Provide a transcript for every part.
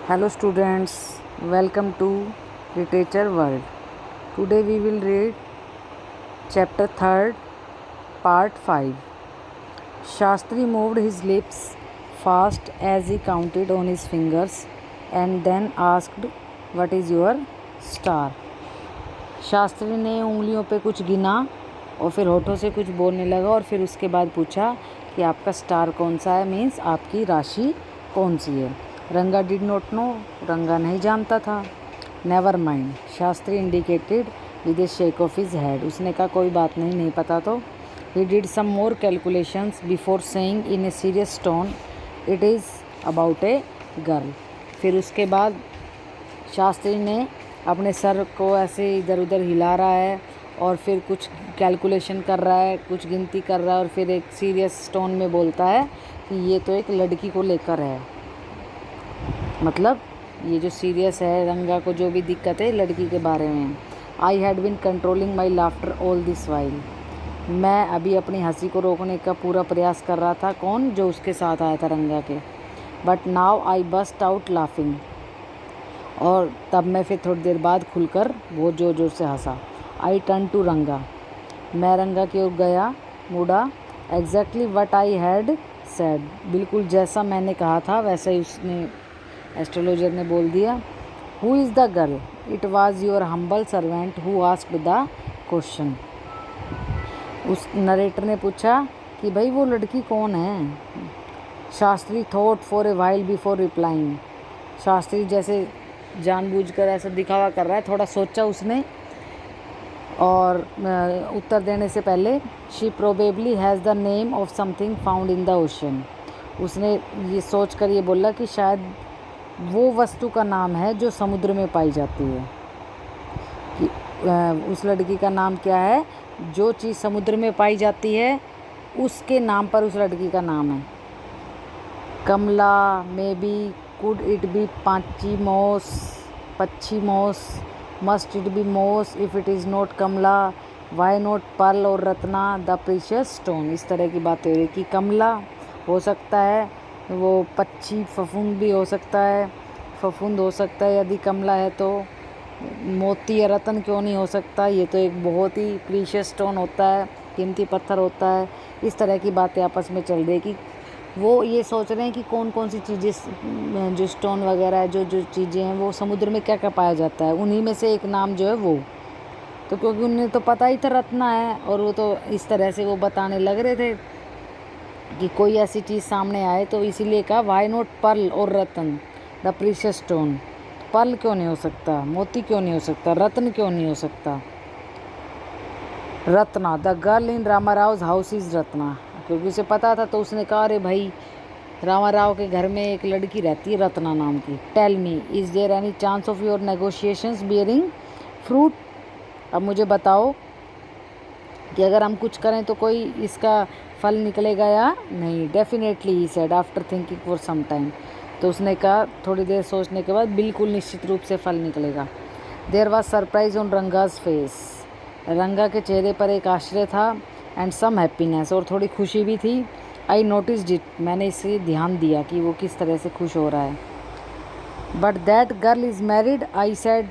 Hello students, welcome to Literature World. Today we will read chapter 3rd, part 5. Shastri moved his lips fast as he counted on his fingers and then asked, "What is your star?" Shastri ने उंगलियों पे कुछ गिना और फिर होठों से कुछ बोलने लगा और फिर उसके बाद पूछा कि आपका स्टार कौन सा है, मीन्स आपकी राशि कौन सी है। रंगा डिड नॉट नो, रंगा नहीं जानता था। Never mind, Shastri indicated with a shake of his head, उसने कहा कोई बात नहीं, नहीं पता तो। He did some more calculations before saying in a serious tone, it is about a girl. फिर उसके बाद शास्त्री ने अपने सर को ऐसे इधर उधर हिला रहा है और फिर कुछ कैलकुलेशन कर रहा है, कुछ गिनती कर रहा है और फिर एक सीरियस टोन में बोलता है कि ये तो एक लड़की को लेकर है। मतलब ये जो सीरियस है, रंगा को जो भी दिक्कत है लड़की के बारे में। I had been controlling my laughter all this while, मैं अभी अपनी हंसी को रोकने का पूरा प्रयास कर रहा था। कौन? जो उसके साथ आया था, रंगा के। But now I burst out laughing, और तब मैं फिर थोड़ी देर बाद खुलकर बहुत ज़ोर ज़ोर से हंसा। आई टर्न टू रंगा, मैं रंगा की ओर गया, मुड़ा। Exactly what I had said, बिल्कुल जैसा मैंने कहा था वैसा ही उसने, एस्ट्रोलॉजर ने बोल दिया। Who is the girl? It was your humble servant who asked the question. उस नरेटर ने पूछा कि भाई वो लड़की कौन है। Shastri thought for a while before replying, Shastri जैसे जानबूझकर ऐसा दिखावा कर रहा है, थोड़ा सोचा उसने और उत्तर देने से पहले। She probably has the name of something found in the ocean, उसने ये सोचकर ये बोला कि शायद वो वस्तु का नाम है जो समुद्र में पाई जाती है। कि उस लड़की का नाम क्या है? जो चीज़ समुद्र में पाई जाती है उसके नाम पर उस लड़की का नाम है। Kamala, maybe, could it be पाचीमोस, पच्छीमोस, मस्ट इट बी मोस, if it is not Kamala why not pearl और रत्ना द प्रीशियस स्टोन। इस तरह की बातें हो रही कि कमला हो सकता है, वो पच्छी फफूंद भी हो सकता है, फफूंद हो सकता है। यदि कमला है तो मोती या रत्न क्यों नहीं हो सकता? ये तो एक बहुत ही प्रीशियस स्टोन होता है, कीमती पत्थर होता है। इस तरह की बातें आपस में चल रही है कि वो ये सोच रहे हैं कि कौन कौन सी चीज़ें, जो स्टोन वगैरह है, जो जो चीज़ें हैं वो समुद्र में क्या क्या पाया जाता है, उन्हीं में से एक नाम जो है वो। तो क्योंकि उन्हें तो पता ही था रत्ना है, और वो तो इस तरह से वो बताने लग रहे थे कि कोई ऐसी चीज़ सामने आए, तो इसीलिए कहा वाई नॉट पर्ल और रत्न द प्रीशियस स्टोन। पर्ल क्यों नहीं हो सकता, मोती क्यों नहीं हो सकता, रत्न क्यों नहीं हो सकता? Ratna, the girl in Ramarao house is Ratna, क्योंकि उसे पता था तो उसने कहा अरे भाई रामाराव के घर में एक लड़की रहती है रत्ना नाम की। Tell me, is there any chance of your negotiations bearing fruit? अब मुझे बताओ कि अगर हम कुछ करें तो कोई इसका फल निकलेगा या नहीं। Definitely he said after thinking for some time, तो उसने कहा थोड़ी देर सोचने के बाद, बिल्कुल निश्चित रूप से फल निकलेगा। There was surprise on Ranga's face, Ranga के चेहरे पर एक आश्चर्य था, एंड सम हैप्पीनेस, और थोड़ी खुशी भी थी। आई नोटिस्ड इट, मैंने इसे ध्यान दिया कि वो किस तरह से खुश हो रहा है। But that girl is married, I said,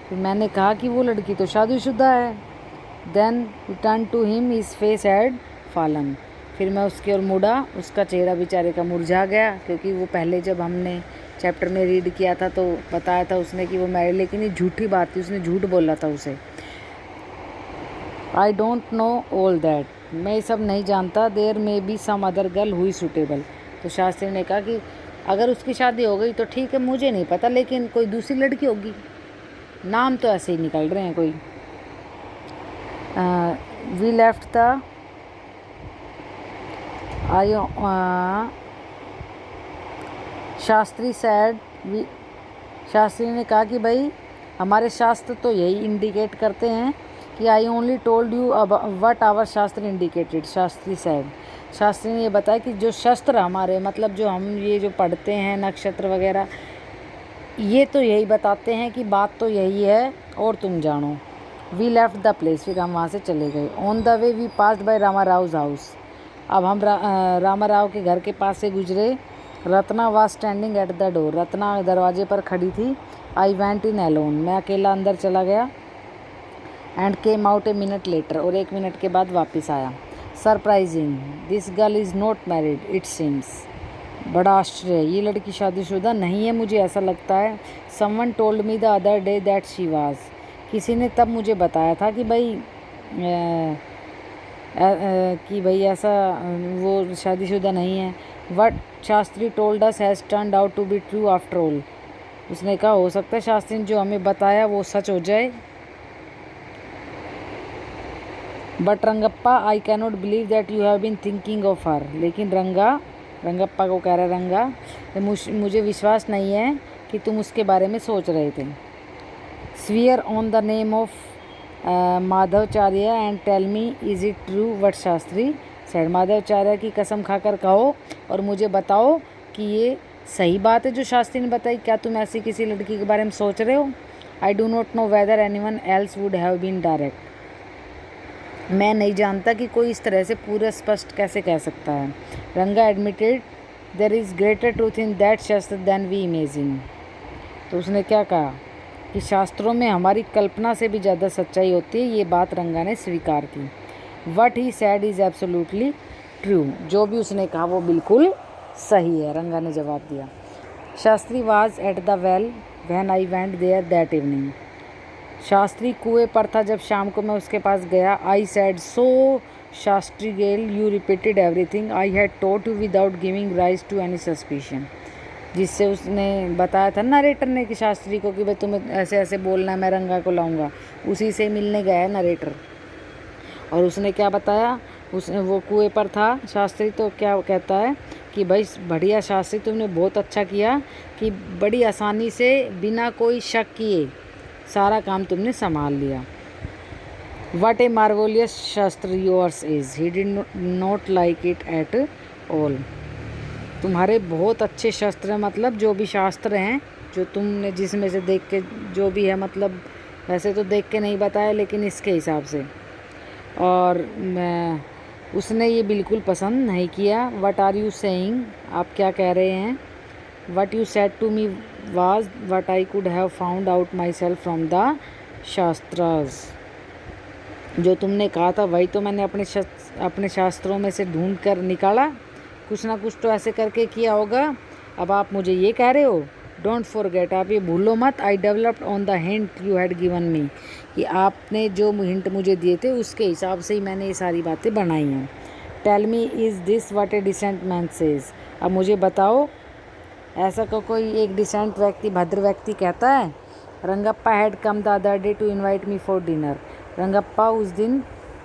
फिर मैंने कहा कि वो लड़की तो शादीशुदा है। Then return to him, his face had fallen, फिर मैं उसकी ओर मुड़ा, उसका चेहरा बेचारे का मुरझा गया, क्योंकि वो पहले जब हमने चैप्टर में रीड किया था तो बताया था उसने कि वो मैरिड, लेकिन ये झूठी बात थी, उसने झूठ बोला था उसे। I don't know all that, मैं ये सब नहीं जानता। There may be some other girl हुई सूटेबल, तो शास्त्री ने कहा कि अगर उसकी शादी हो गई तो ठीक है, मुझे नहीं पता, लेकिन कोई दूसरी लड़की होगी। नाम तो ऐसे ही निकल रहे हैं कोई। We left the Shastri said, Shastri ने कहा कि भाई हमारे शास्त्र तो यही इंडिकेट करते हैं कि I only told you what our Shastra indicated. Shastri said, Shastri ने ये बताया कि जो शस्त्र हमारे, मतलब जो हम ये जो पढ़ते हैं नक्षत्र वगैरह, ये तो यही बताते हैं कि बात तो यही है और तुम जानो। वी लेफ्ट द प्लेस, फिर हम वहाँ से चले गए। On the way we passed by Ramarao house, अब हम रामाराव के घर के पास से गुजरे। Ratna was standing at the door, Ratna दरवाजे पर खड़ी थी। आई वेंट इन एलोन, मैं अकेला अंदर चला गया। And came out a minute later, और 1 मिनट के बाद वापस आया। Surprising, this girl is not married it seems, बड़ा आश्चर्य, ये लड़की शादीशुदा नहीं है, मुझे ऐसा लगता है। Someone told me the other day that she was, किसी ने तब मुझे बताया था कि भाई ऐसा वो शादीशुदा नहीं है। What Shastri told us has turned out to be true after all, उसने कहा हो सकता है शास्त्री ने जो हमें बताया वो सच हो जाए। But Rangappa, I cannot believe that you have been thinking of her, लेकिन रंगप्पा को कह रहा रंगा, मुझे विश्वास नहीं है कि तुम उसके बारे में सोच रहे थे। Swear on the name of Madhavacharya and tell me is it true what Shastri said, Madhavacharya की कसम खाकर कहो और मुझे बताओ कि ये सही बात है जो शास्त्री ने बताई। क्या तुम ऐसी किसी लड़की के बारे में सोच रहे हो? I do not know whether anyone else would have been direct, मैं नहीं जानता कि कोई इस तरह से पूरा स्पष्ट कैसे कह सकता है। Ranga admitted there is greater truth in that Shastra than we imagine, तो उसने क्या कहा कि शास्त्रों में हमारी कल्पना से भी ज़्यादा सच्चाई होती है, ये बात रंगा ने स्वीकार की। What he sad is absolutely true, जो भी उसने कहा वो बिल्कुल सही है, रंगा ने जवाब दिया। Shastri was at the well when I went there that evening, Shastri कुएं पर था जब शाम को मैं उसके पास गया। आई सैड सो शास्त्री गेल you repeated everything I had told you without giving rise to any suspicion, जिससे उसने बताया था नरेटर ने कि शास्त्री को कि भाई तुम्हें ऐसे ऐसे बोलना है, मैं रंगा को लाऊंगा, उसी से मिलने गया है नरेटर। और उसने क्या बताया, उसने वो कुएं पर था शास्त्री, तो क्या कहता है कि भाई बढ़िया शास्त्री तुमने बहुत अच्छा किया कि बड़ी आसानी से बिना कोई शक किए सारा काम तुमने संभाल लिया। वट ए मार्वोलियस शास्त्र yours is, he did not like it at all, तुम्हारे बहुत अच्छे शस्त्र हैं, मतलब जो भी शास्त्र हैं जो तुमने जिसमें से देख के जो भी है, मतलब वैसे तो देख के नहीं बताया लेकिन इसके हिसाब से, और उसने ये बिल्कुल पसंद नहीं किया। वट आर यू सेइंग, आप क्या कह रहे हैं। What you said to me was what I could have found out myself from the shastras, जो तुमने कहा था वही तो मैंने अपने शास्त्रों में से ढूंढ कर निकाला, कुछ ना कुछ तो ऐसे करके किया होगा। अब आप मुझे ये कह रहे हो, डोंट फॉरगेट, आप ये भूलो मत, I developed on the hint you had given me, कि आपने जो हिंट मुझे दिए थे उसके हिसाब से ही मैंने ये सारी बातें बनाई हैं। Tell me is this what a decent man says, अब मुझे बताओ ऐसा कोई एक डिसेंट व्यक्ति, भद्र व्यक्ति कहता है। Rangappa had come the other day to invite me for dinner, Rangappa उस दिन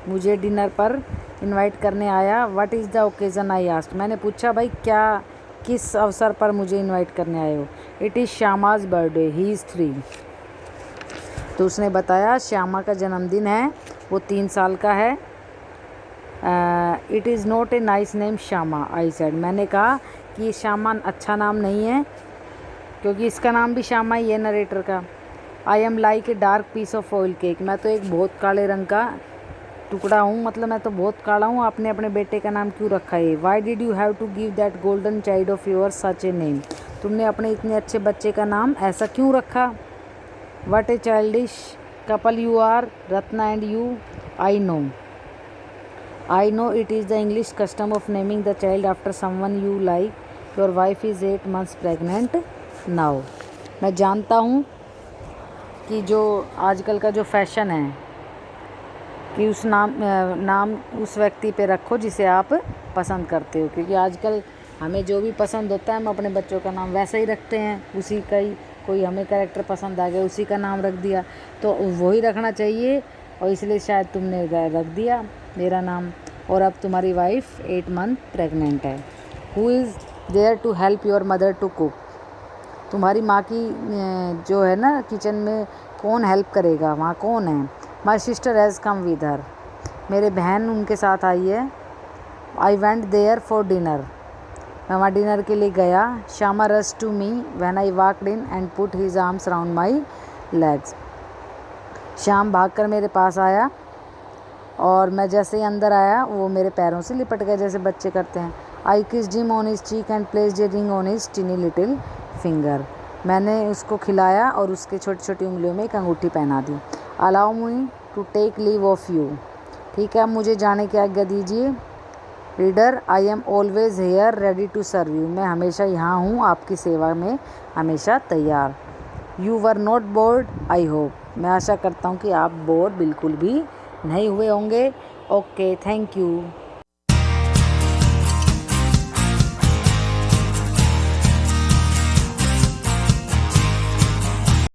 मुझे डिनर पर इनवाइट करने आया। What is the occasion I asked, मैंने पूछा भाई क्या किस अवसर पर मुझे इनवाइट करने आए हो। It is Shyama's birthday he is 3, तो उसने बताया श्यामा का जन्मदिन है, वो 3 साल का है। It is not a nice name Shyama I said, मैंने कहा कि ये श्यामा अच्छा नाम नहीं है क्योंकि इसका नाम भी श्यामा ही है नरेटर का। I am like a dark piece of oil cake, मैं तो एक बहुत काले रंग का टुकड़ा हूँ, मतलब मैं तो बहुत काला हूँ, आपने अपने बेटे का नाम क्यों रखा है। Why did you have to give that golden child of yours such a name, तुमने अपने इतने अच्छे बच्चे का नाम ऐसा क्यों रखा। What a childish couple you are Ratna and you, I know it is the English custom of naming the child after someone you like, your wife is 8 months pregnant now, मैं जानता हूँ कि जो आजकल का जो फैशन है कि उस नाम उस व्यक्ति पे रखो जिसे आप पसंद करते हो, क्योंकि आजकल हमें जो भी पसंद होता है हम अपने बच्चों का नाम वैसा ही रखते हैं, उसी का ही कोई हमें कैरेक्टर पसंद आ गया उसी का नाम रख दिया, तो वही रखना चाहिए, और इसलिए शायद तुमने रख दिया मेरा नाम। और अब तुम्हारी वाइफ 8 month प्रेग्नेंट है। Who is there to help your mother to cook, तुम्हारी माँ की जो है ना किचन में कौन हेल्प करेगा, वहाँ कौन है। My sister has come with her, मेरे बहन उनके साथ आई है। I went there for dinner, मैं वहाँ डिनर के लिए गया। Shyama rush to me when I walked in and put his arms around my legs, Shyam भागकर मेरे पास आया और मैं जैसे ही अंदर आया वो मेरे पैरों से लिपट गए जैसे बच्चे करते हैं। I kissed him on his cheek and placed a ring on his टिनी little finger. मैंने उसको खिलाया और उसके छोटी छोटी उंगलियों में एक अंगूठी पहना दी। Allow me to take leave of you. ठीक है, अब मुझे जाने की आज्ञा दीजिए। Reader, I am always here ready to serve you. मैं हमेशा यहाँ हूँ, आपकी सेवा में हमेशा तैयार। You were not bored I hope. मैं आशा करता हूँ कि आप बोर बिल्कुल भी नहीं हुए होंगे। Okay, thank you.